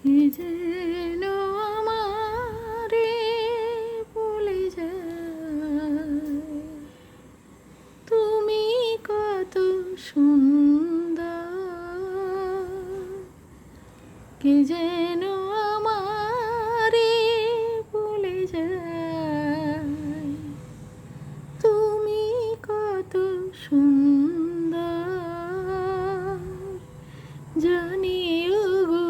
কি যেন আমারে বলে যায়, তুমি কত সুন্দর। কি যেন আমারে বলে যায়, তুমি কত সুন্দর। জানিও গো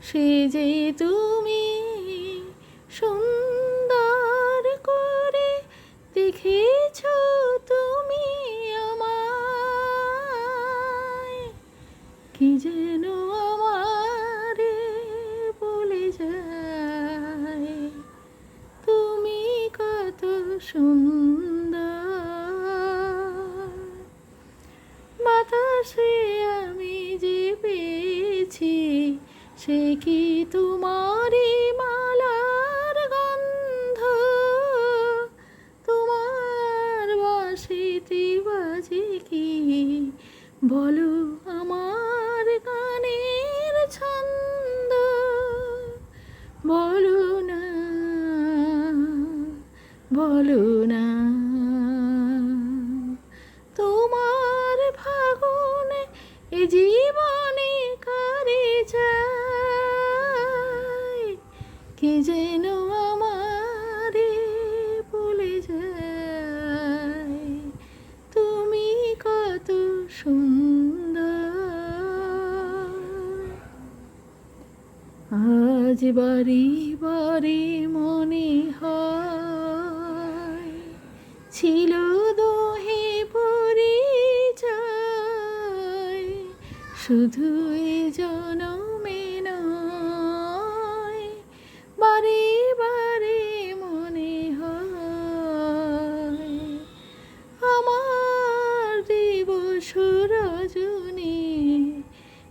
সে যে তুমি সুন্দর করে দেখেছো তুমি আমায়। কি যেন আমারে বলে যায়, তুমি কত সুন্দর। বাতাসে আমি যে পেয়েছি, সে কি তোমারই মালার গন্ধ? তোমার বাঁশিতে বাজে কি বলো আমার গানের ছন্দ? বলো না, বলো না, তোমার ফাগুনে এ জীবনে কারে যায়। কে যেন আমারে বলে যায়, তুমি কত সুন্দর। আজ বাড়ি বাড়ি মনে হয়, ছিল দোহে পরিচয়, শুধু এ জনমে নয়, বারে বারে মনে হয় আমার দিবস রজনী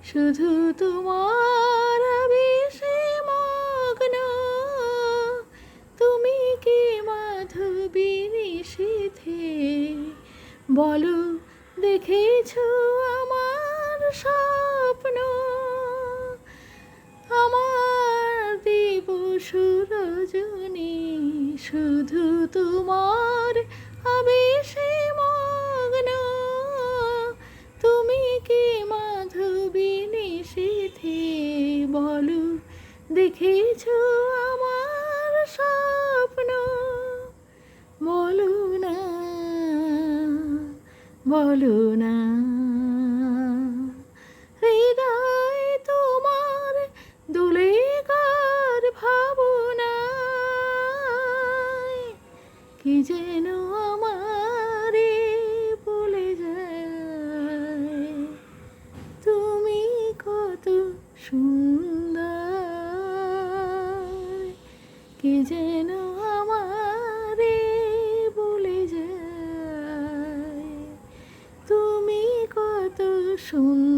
শুধু তোমার আবেশে মগ্ন। তুমি কি মাধবী নিশীথে বলো দেখেছো আমার স্বপ্ন? আমার দিবস রজনী শুধু তোমার আবেশে মগ্ন। তুমি কি মাধবী নিশীথে বলো দেখেছো আমার স্বপ্ন? বলো না, বলো না, হৃদয় তোমার দোলে কার ভাবনায়। কি যেন আমারে বলে যায়, তুমি কত সুন্দর। কি যেন আমারে বলে যায়, তুমি কত সুন্দর।